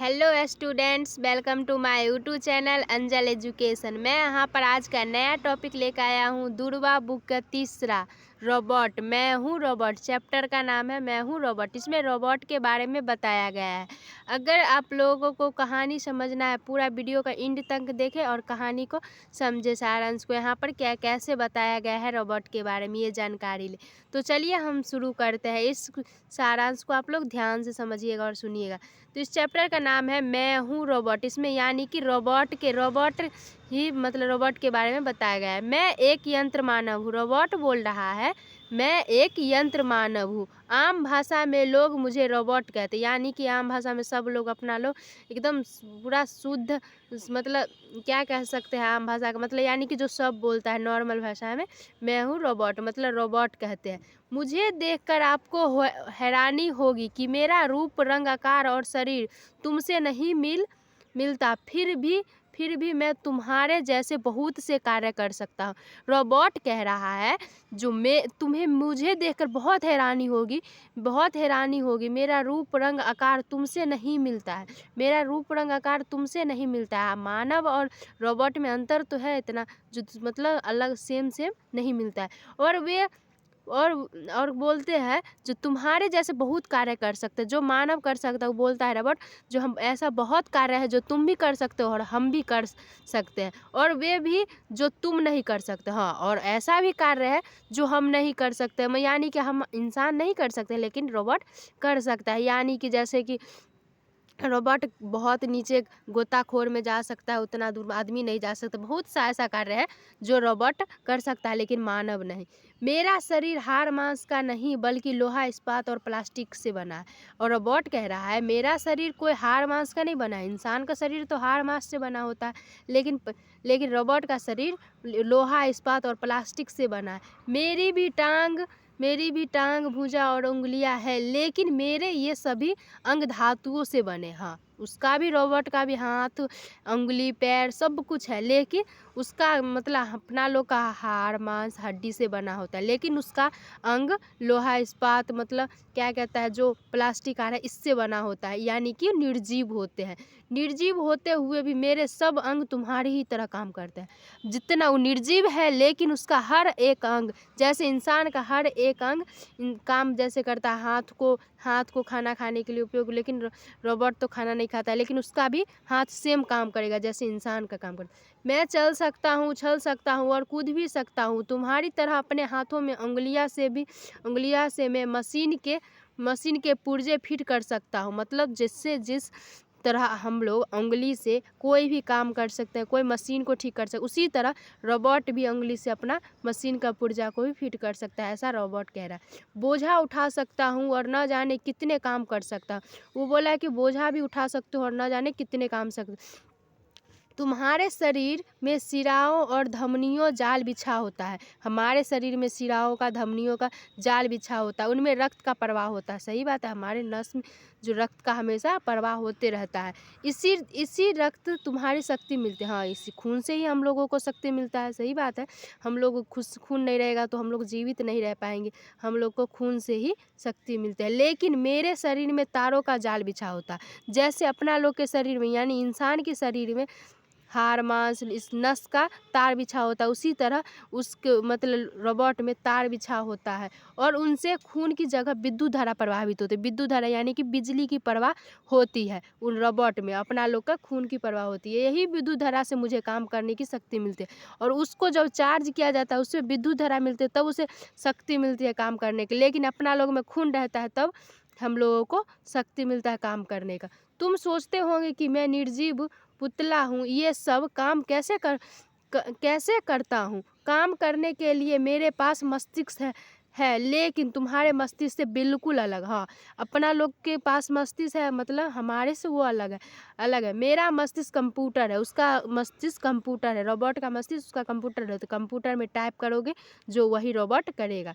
Hello students, welcome to my YouTube channel Anjal education. मैं यहाँ पर आज का नया टॉपिक लेकर आया हूँ। दुर्वा बुक का तीसरा रोबोट, मैं हूँ रोबोट। चैप्टर का नाम है मैं हूँ रोबोट। इसमें रोबोट के बारे में बताया गया है। अगर आप लोगों को कहानी समझना है, पूरा वीडियो का एंड तक देखें और कहानी को समझे, सारांश को यहाँ पर क्या कैसे बताया गया है रोबोट के बारे में, ये जानकारी ले। तो चलिए हम शुरू करते हैं। इस सारांश को आप लोग ध्यान से समझिएगा और सुनिएगा। तो इस चैप्टर का नाम है मैं हूँ रोबोट। इसमें यानी कि रोबोट ही मतलब रोबोट के बारे में बताया गया है। मैं एक यंत्र मानव हूँ। रोबोट बोल रहा है मैं एक यंत्र मानव हूँ। आम भाषा में लोग मुझे रोबोट कहते हैं। यानी कि आम भाषा में सब लोग अपना लोग एकदम पूरा शुद्ध, मतलब क्या कह सकते हैं आम भाषा का मतलब, यानी कि जो सब बोलता है नॉर्मल भाषा में, मैं हूँ रोबोट मतलब रोबोट कहते हैं। मुझे देखकर आपको हैरानी होगी कि मेरा रूप, रंग, आकार और शरीर तुमसे नहीं मिलता, फिर भी मैं तुम्हारे जैसे बहुत से कार्य कर सकता हूँ। रोबोट कह रहा है मुझे देखकर बहुत हैरानी होगी। मेरा रूप, रंग, आकार तुमसे नहीं मिलता है। मेरा रूप, रंग, आकार तुमसे नहीं मिलता है। मानव और रोबोट में अंतर तो है इतना, जो मतलब अलग सेम नहीं मिलता है। और वे और बोलते हैं जो तुम्हारे जैसे बहुत कार्य कर सकते हैं। जो मानव कर सकता है वो बोलता है रोबोट, जो हम ऐसा बहुत कार्य है जो तुम भी कर सकते हो और हम भी कर सकते हैं, और वे भी जो तुम नहीं कर सकते। हाँ, और ऐसा भी कार्य है जो हम नहीं कर सकते, यानी कि हम इंसान नहीं कर सकते लेकिन रोबोट कर सकता है। यानी कि जैसे कि रोबोट बहुत नीचे गोताखोर में जा सकता है, उतना दूर आदमी नहीं जा सकता। बहुत सा ऐसा कार्य है जो रोबोट कर सकता है लेकिन मानव नहीं। मेरा शरीर हाड़ मांस का नहीं बल्कि लोहा, इस्पात और प्लास्टिक से बना है। और रोबोट कह रहा है मेरा शरीर कोई हाड़ मांस का नहीं बना है। इंसान का शरीर तो हाड़ मांस से बना होता है, लेकिन रोबोट का शरीर लोहा, इस्पात और प्लास्टिक से बना है। मेरी भी टांग, भुजा और उंगलियां है, लेकिन मेरे ये सभी अंग धातुओं से बने। हाँ, उसका भी, रोबोट का भी हाथ, उंगली, पैर सब कुछ है, लेकिन उसका मतलब अपना लोग का हाड़, मांस, हड्डी से बना होता है, लेकिन उसका अंग लोहा, इस्पात मतलब क्या कहता है, जो प्लास्टिक आ रहा है इससे बना होता है। यानी कि निर्जीव होते हैं। निर्जीव होते हुए भी मेरे सब अंग तुम्हारी ही तरह काम करते हैं। जितना वो निर्जीव है लेकिन उसका हर एक अंग, जैसे इंसान का हर एक अंग काम जैसे करता है। हाथ को खाना खाने के लिए उपयोग, लेकिन रोबोट तो खाना नहीं खाता है, लेकिन उसका भी हाथ सेम काम करेगा जैसे इंसान का काम करता है। मैं चल सकता हूँ, उछल सकता हूँ और कूद भी सकता हूँ। तुम्हारी तरह अपने हाथों में उंगलियां से मैं मशीन के पुर्जे फिट कर सकता हूँ। मतलब जिस तरह हम लोग उंगली से कोई भी काम कर सकते हैं, कोई मशीन को ठीक कर सकते, उसी तरह रोबोट भी उंगली से अपना मशीन का पुर्जा को भी फिट कर सकता है। ऐसा रोबोट कह रहा है। बोझा उठा सकता हूँ और न जाने कितने काम कर सकता हूँ। वो बोला है कि बोझा भी उठा सकते हो और न जाने कितने काम सकते। तुम्हारे शरीर में शिराओं और धमनियों जाल बिछा होता है। हमारे शरीर में शिराओं का, धमनियों का जाल बिछा होता है। उनमें रक्त का प्रवाह होता है। सही बात है, हमारे नस में जो रक्त का हमेशा प्रवाह होते रहता है। इसी रक्त तुम्हारी शक्ति मिलती है। हाँ, इसी खून से ही हम लोगों को शक्ति मिलता है। सही बात है, हम लोग खून नहीं रहेगा तो हम लोग जीवित नहीं रह पाएंगे। हम लोग को खून से ही शक्ति मिलती है। लेकिन मेरे शरीर में तारों का जाल बिछा होता है। जैसे अपना लोग के शरीर में, यानी इंसान के शरीर में हाड़, मांस, इस नस का तार बिछा होता है, उसी तरह उसके मतलब रोबोट में तार बिछा होता है। और उनसे खून की जगह विद्युत धारा प्रभावित होती है। विद्युत धारा यानी कि बिजली की प्रवाह होती है उन रोबोट में। अपना लोग का खून की प्रवाह होती है। यही विद्युत धारा से मुझे काम करने की शक्ति मिलती है। और उसको जब चार्ज किया जाता है उससे विद्युत धारा मिलती है, तब उसे शक्ति मिलती है काम करने की। लेकिन अपना लोग में खून रहता है तब हम लोगों को शक्ति मिलता है काम करने का। तुम सोचते होंगे कि मैं निर्जीव पुतला हूँ, ये सब काम कैसे करता हूँ। काम करने के लिए मेरे पास मस्तिष्क है, लेकिन तुम्हारे मस्तिष्क से बिल्कुल अलग। हाँ, अपना लोग के पास मस्तिष्क है, मतलब हमारे से वो अलग है। मेरा मस्तिष्क कंप्यूटर है, उसका मस्तिष्क कंप्यूटर है। रोबोट का मस्तिष्क उसका कंप्यूटर है, तो कंप्यूटर में टाइप करोगे जो वही रोबोट करेगा।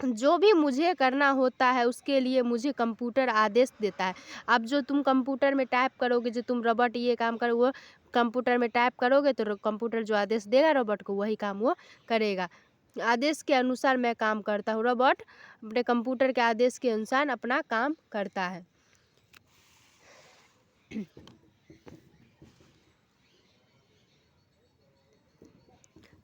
जो भी मुझे करना होता है उसके लिए मुझे कंप्यूटर आदेश देता है। अब जो तुम कंप्यूटर में टाइप करोगे, जो तुम रोबोट ये काम करो, वो कंप्यूटर में टाइप करोगे तो कंप्यूटर जो आदेश देगा रोबोट को, वही काम वो करेगा। आदेश के अनुसार मैं काम करता हूँ। रोबोट अपने कंप्यूटर के आदेश के अनुसार अपना काम करता है।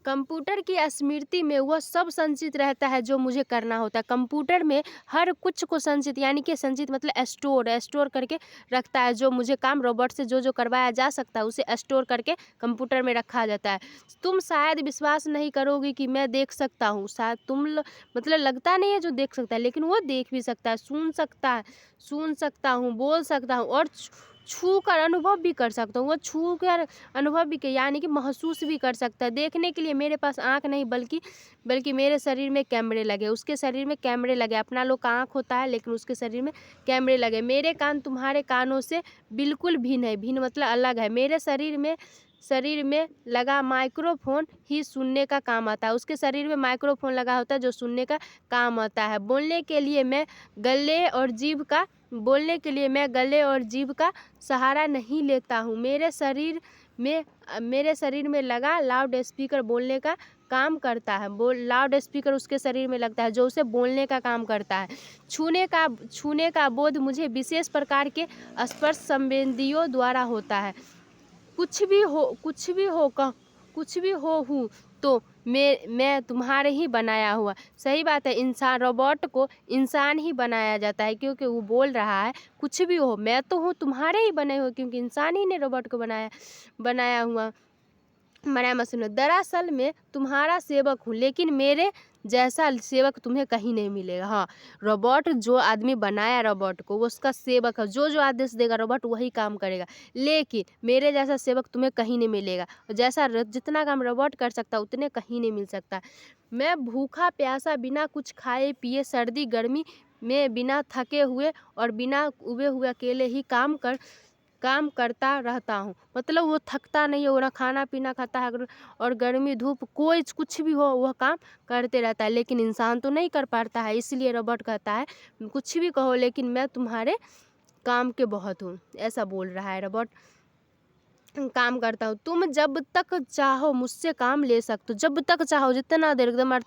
कंप्यूटर की स्मृति में वह सब संचित रहता है जो मुझे करना होता है। कंप्यूटर में हर कुछ को संचित, यानी कि संचित मतलब स्टोर करके रखता है। जो मुझे काम रोबोट से जो करवाया जा सकता है उसे स्टोर करके कंप्यूटर में रखा जाता है। तुम शायद विश्वास नहीं करोगी कि मैं देख सकता हूँ। शायद मतलब लगता नहीं है जो देख सकता है, लेकिन वो देख भी सकता है, सुन सकता हूँ, बोल सकता हूँ और छू कर अनुभव भी कर सकता हूँ। वो छू कर अनुभव भी यानी कि महसूस भी कर सकता है। देखने के लिए मेरे पास आँख नहीं बल्कि मेरे शरीर में कैमरे लगे, उसके शरीर में कैमरे लगे। अपना लोग का आँख होता है लेकिन उसके शरीर में कैमरे लगे। मेरे कान तुम्हारे कानों से बिल्कुल भिन्न है, भिन्न मतलब अलग है। मेरे शरीर में लगा माइक्रोफोन ही सुनने का काम आता है, उसके शरीर में माइक्रोफोन लगा होता है जो सुनने का काम आता है। बोलने के लिए मैं गले और जीभ का सहारा नहीं लेता हूँ। मेरे शरीर में लगा लाउड स्पीकर बोलने का काम करता है। लाउड स्पीकर उसके शरीर में लगता है जो उसे बोलने का काम करता है। छूने का बोध मुझे विशेष प्रकार के स्पर्श संवेदियों द्वारा होता है। कुछ भी हो हूँ तो मैं तुम्हारे ही बनाया हुआ। सही बात है, इंसान रोबोट को इंसान ही बनाया जाता है क्योंकि वो बोल रहा है कुछ भी हो, मैं तो हूँ तुम्हारे ही बने हुए, क्योंकि इंसान ही ने रोबोट को बनाया हुआ मना मशीन। दरअसल मैं तुम्हारा सेवक हूँ, लेकिन मेरे जैसा सेवक तुम्हें कहीं नहीं मिलेगा। हाँ, रोबोट जो आदमी बनाया रोबोट को वो उसका सेवक है, जो आदेश देगा रोबोट वही काम करेगा, लेकिन मेरे जैसा सेवक तुम्हें कहीं नहीं मिलेगा। जैसा जितना काम रोबोट कर सकता है उतने कहीं नहीं मिल सकता। मैं भूखा प्यासा बिना कुछ खाए पिए सर्दी गर्मी में बिना थके हुए और बिना उबे हुए अकेले ही काम करता रहता हूँ। मतलब वो थकता नहीं है, वो ना खाना पीना खाता है और गर्मी धूप कोई कुछ भी हो वह काम करते रहता है। लेकिन इंसान तो नहीं कर पाता है, इसलिए रोबोट कहता है कुछ भी कहो लेकिन मैं तुम्हारे काम के बहुत हूँ, ऐसा बोल रहा है रोबोट। काम करता हूँ, तुम जब तक चाहो मुझसे काम ले सकते हो, जब तक चाहो, जितना देर एकदम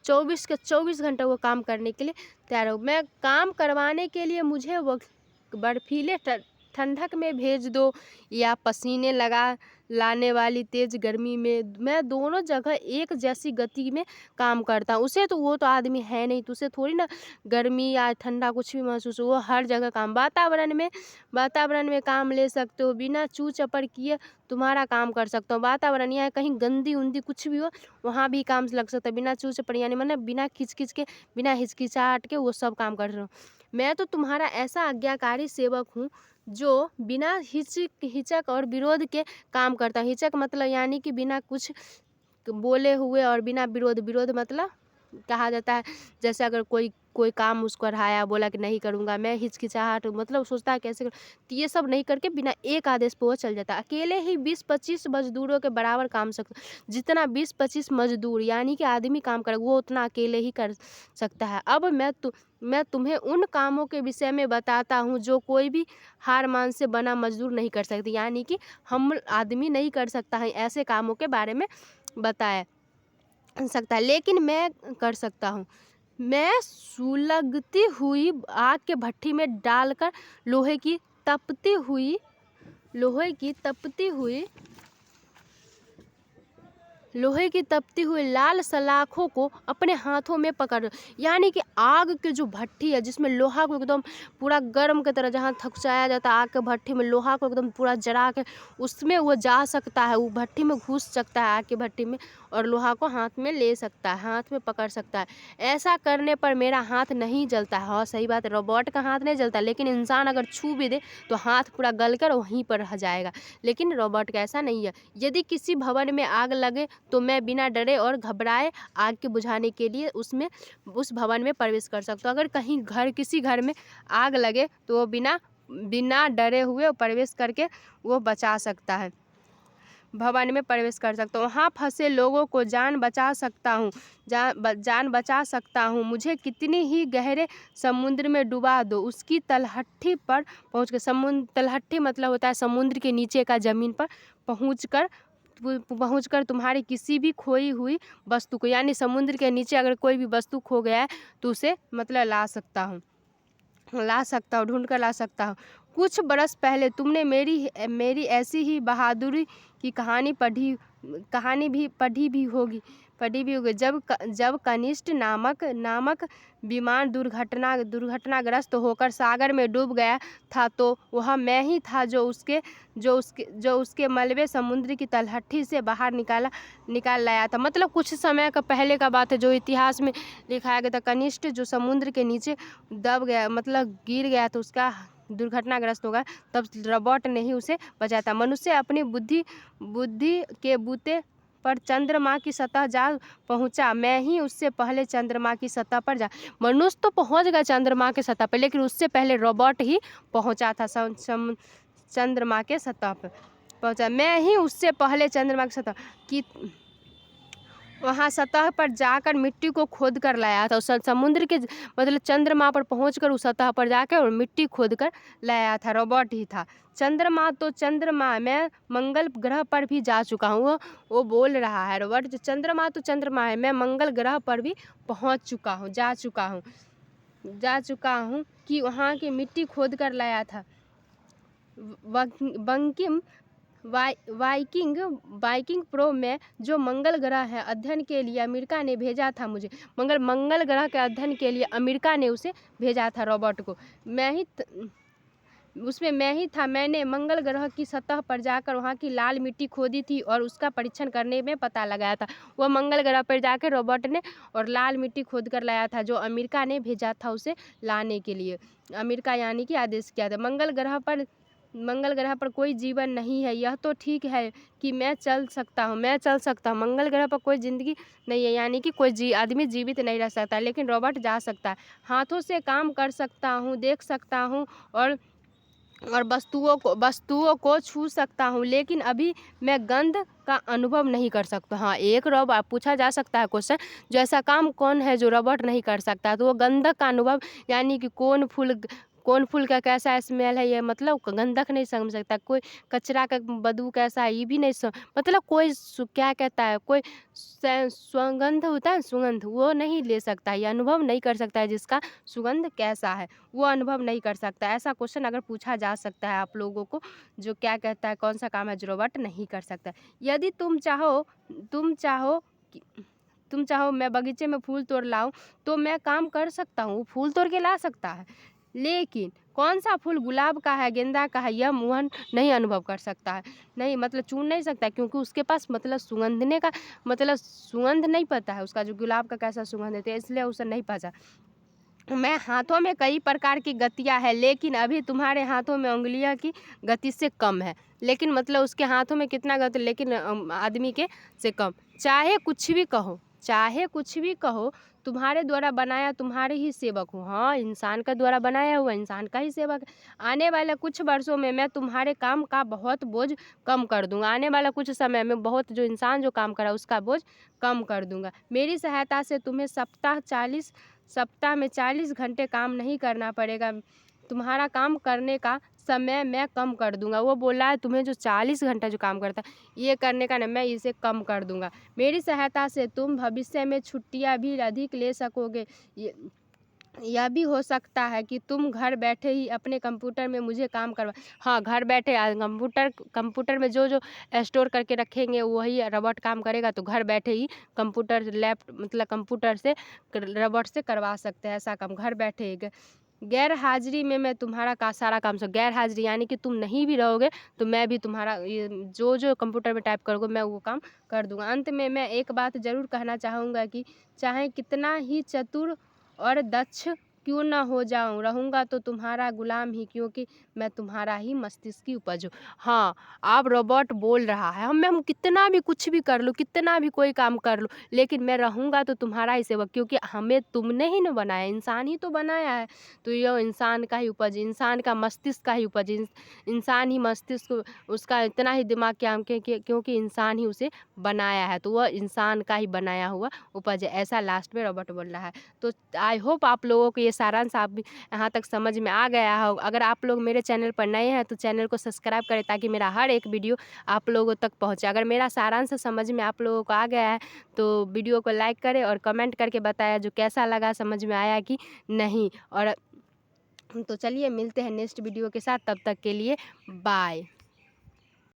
24 घंटे वो काम करने के लिए तैयार हो। मैं काम करवाने के लिए मुझे वो बर्फीले ठंडक में भेज दो या पसीने लाने वाली तेज गर्मी में, मैं दोनों जगह एक जैसी गति में काम करता हूँ। उसे तो वो तो आदमी है नहीं, तो उसे थोड़ी ना गर्मी या ठंडा कुछ भी महसूस हो। वो हर जगह काम वातावरण में काम ले सकते हो, बिना चू चपर किए तुम्हारा काम कर सकता हूँ। वातावरण या कहीं गंदी उंदी कुछ भी हो वहाँ भी काम लग सकता है, बिना चू चपर यानी मतलब बिना खिच के बिना हिचकिचाहट के वो सब काम कर रहा हूँ। मैं तो तुम्हारा ऐसा आज्ञाकारी सेवक हूँ जो बिना हिचक और विरोध के काम करता हूँ। हिचक मतलब यानी कि बिना कुछ बोले हुए और बिना विरोध मतलब कहा जाता है जैसे अगर कोई काम उसको रहाया बोला कि नहीं करूँगा, मैं हिचकिचाहट मतलब सोचता है कैसे तो ये सब नहीं करके बिना एक आदेश पे वो चल जाता है। अकेले ही 20-25 मजदूरों के बराबर काम सकता, जितना 20-25 मजदूर यानी कि आदमी काम करे वो उतना अकेले ही कर सकता है। अब मैं तुम्हें उन कामों के विषय में बताता हूँ जो कोई भी हार मान से बना मजदूर नहीं कर सकती, यानी कि हम आदमी नहीं कर सकता है ऐसे कामों के बारे में बताया सकता है, लेकिन मैं कर सकता हूँ। मैं सुलगती हुई आग के भट्टी में डालकर लोहे की तपती हुई लाल सलाखों को अपने हाथों में पकड़, यानी कि आग के जो भट्टी है जिसमें लोहा को एकदम पूरा गर्म की तरह जहाँ थकचाया जाता है आग के भट्टी में लोहा को एकदम पूरा जला के उसमें वो जा सकता है, वो भट्टी में घुस सकता है आग की भट्टी में और लोहा को हाथ में ले सकता है, हाथ में पकड़ सकता है। ऐसा करने पर मेरा हाथ नहीं जलता है। हाँ सही बात है, रोबोट का हाथ नहीं जलता, लेकिन इंसान अगर छू भी दे तो हाथ पूरा गल कर वहीं पर रह जाएगा, लेकिन रोबोट का ऐसा नहीं है। यदि किसी भवन में आग लगे तो मैं बिना डरे और घबराए आग के बुझाने के लिए उस भवन में प्रवेश कर सकता हूँ। अगर कहीं किसी घर में आग लगे तो वो बिना डरे हुए प्रवेश करके वो बचा सकता है, भवन में प्रवेश कर सकता हूँ। वहाँ फंसे लोगों को जान बचा सकता हूँ। मुझे कितनी ही गहरे समुद्र में डुबा दो, उसकी तलहटी पर तलहटी मतलब होता है समुद्र के नीचे का जमीन पर पहुंचकर तुम्हारी किसी भी खोई हुई वस्तु को, यानी समुद्र के नीचे अगर कोई भी वस्तु खो गया है तो उसे मतलब ला सकता हूँ, ढूंढ कर ला सकता हूँ। कुछ बरस पहले तुमने मेरी ऐसी ही बहादुरी की कहानी भी पढ़ी भी होगी जब कनिष्ठ नामक विमान दुर्घटनाग्रस्त होकर सागर में डूब गया था, तो वह मैं ही था जो उसके मलबे समुद्र की तलहटी से बाहर निकाल लाया था। मतलब कुछ समय का पहले का बात है, जो इतिहास में लिखाया गया था। कनिष्ठ जो समुद्र के नीचे दब गया, मतलब गिर गया, तो उसका दुर्घटनाग्रस्त होगा, तब रोबोट ने ही उसे बचाया था। मनुष्य अपनी बुद्धि के बूते पर चंद्रमा की सतह जा पहुंचा, मैं ही उससे पहले चंद्रमा की सतह पर जा। मनुष्य तो पहुंच गया चंद्रमा के सतह पर, लेकिन उससे पहले रोबोट ही पहुंचा था चंद्रमा के सतह पर पहुंचा। मैं ही उससे पहले चंद्रमा की सतह की वहाँ सतह पर जाकर मिट्टी को खोद कर लाया था। उस समुद्र के मतलब चंद्रमा पर पहुंचकर उस सतह पर जाकर और मिट्टी खोद कर लाया था, रोबोट ही था। चंद्रमा मैं मंगल ग्रह पर भी जा चुका हूँ, वो बोल रहा है रोबोट। जो चंद्रमा है, मैं मंगल ग्रह पर भी पहुँच चुका हूँ, जा चुका हूँ कि वहाँ की मिट्टी खोद कर लाया था। वाइकिंग प्रो में जो मंगल ग्रह है अध्ययन के लिए अमेरिका ने भेजा था मुझे। मंगल ग्रह के अध्ययन के लिए अमेरिका ने उसे भेजा था, रोबोट को। उसमें मैं ही था। मैंने मंगल ग्रह की सतह पर जाकर वहाँ की लाल मिट्टी खोदी थी और उसका परीक्षण करने में पता लगाया था। वह मंगल ग्रह पर जाकर रोबोट ने और लाल मिट्टी खोद कर लाया था, जो अमेरिका ने भेजा था उसे लाने के लिए। अमेरिका यानी कि आदेश किया था। मंगल ग्रह पर कोई जीवन नहीं है, यह तो ठीक है कि मैं चल सकता हूँ। मंगल ग्रह पर कोई ज़िंदगी नहीं है, यानी कि कोई आदमी जीवित नहीं रह सकता, लेकिन रोबोट जा सकता है। हाथों से काम कर सकता हूँ, देख सकता हूँ और वस्तुओं को छू सकता हूँ, लेकिन अभी मैं गंध का अनुभव नहीं कर सकता। हाँ, एक रोबोट पूछा जा सकता है क्वेश्चन, जो ऐसा काम कौन है जो रोबोट नहीं कर सकता, तो वो गंधक का अनुभव, यानी कि कौन फूल का कैसा स्मेल है, ये मतलब गंधक नहीं समझ सकता। कोई कचरा का बदबू कैसा है, ये भी नहीं मतलब कोई क्या कहता है, कोई सुगंध होता है, सुगंध, वो नहीं ले सकता, ये अनुभव नहीं कर सकता है जिसका सुगंध कैसा है, वो अनुभव नहीं कर सकता। ऐसा क्वेश्चन अगर पूछा जा सकता है आप लोगों को, जो क्या कहता है कौन सा काम है जो रोबोट नहीं कर सकता। यदि तुम चाहो मैं बगीचे में फूल तोड़ लाऊं, तो मैं काम कर सकता हूँ, फूल तोड़ के ला सकता है, लेकिन कौन सा फूल गुलाब का है, गेंदा का है, यह मोहन नहीं अनुभव कर सकता है, नहीं मतलब चुन नहीं सकता, क्योंकि उसके पास मतलब सूंघने का मतलब सुगंध नहीं पता है उसका, जो गुलाब का कैसा सुगंध है, इसलिए उसे नहीं पता। मैं हाथों में कई प्रकार की गतियाँ है, लेकिन अभी तुम्हारे हाथों में उंगलियां की गति से कम है। लेकिन मतलब उसके हाथों में कितना गति, लेकिन आदमी के से कम। चाहे कुछ भी कहो, तुम्हारे द्वारा बनाया तुम्हारे ही सेवक हूँ। हाँ, इंसान का द्वारा बनाया हुआ इंसान का ही सेवक। आने वाले कुछ वर्षों में मैं तुम्हारे काम का बहुत बोझ कम कर दूंगा। आने वाला कुछ समय में बहुत जो इंसान जो काम करा उसका बोझ कम कर दूंगा। मेरी सहायता से तुम्हें सप्ताह में 40 घंटे काम नहीं करना पड़ेगा। तुम्हारा काम करने का समय मैं कम कर दूंगा। वो बोला है तुम्हें जो 40 घंटा जो काम करता है ये करने का ना, मैं इसे कम कर दूंगा। मेरी सहायता से तुम भविष्य में छुट्टियां भी अधिक ले सकोगे। यह भी हो सकता है कि तुम घर बैठे ही अपने कंप्यूटर में मुझे काम करवा। हाँ, घर बैठे कंप्यूटर में जो स्टोर करके रखेंगे वही रोबोट काम करेगा, तो घर बैठे ही कंप्यूटर से रोबोट से करवा सकते हैं ऐसा काम, घर बैठे ही। गैर हाजिरी में मैं तुम्हारा सारा काम गैर हाजिरी यानी कि तुम नहीं भी रहोगे तो मैं भी तुम्हारा ये जो कंप्यूटर में टाइप करोगे मैं वो काम कर दूंगा। अंत में मैं एक बात ज़रूर कहना चाहूँगा कि चाहे कितना ही चतुर और दक्ष क्यों ना हो जाऊं, रहूँगा तो तुम्हारा गुलाम ही, क्योंकि मैं तुम्हारा ही मस्तिष्क की उपज हूँ। हाँ, अब रोबोट बोल रहा है, हम कितना भी कुछ भी कर लूँ, कितना भी कोई काम कर लूँ, लेकिन मैं रहूँगा तो तुम्हारा ही सेवक, क्योंकि हमें तुमने ही ना बनाया, इंसान ही तो बनाया है। तो यह इंसान का ही उपज, इंसान का मस्तिष्क का ही उपज, इंसान ही मस्तिष्क उसका इतना ही दिमाग क्योंकि इंसान ही उसे बनाया है, तो वह इंसान का ही बनाया हुआ उपज है। ऐसा लास्ट में रोबोट बोल रहा है। तो आई होप आप लोगों को ये सारांश आप भी यहाँ तक समझ में आ गया हो। अगर आप लोग मेरे चैनल पर नए हैं तो चैनल को सब्सक्राइब करें, ताकि मेरा हर एक वीडियो आप लोगों तक पहुँचे। अगर मेरा सारांश समझ में आप लोगों को आ गया है तो वीडियो को लाइक करें और कमेंट करके बताया जो कैसा लगा, समझ में आया कि नहीं। और तो चलिए मिलते हैं नेक्स्ट वीडियो के साथ, तब तक के लिए बाय।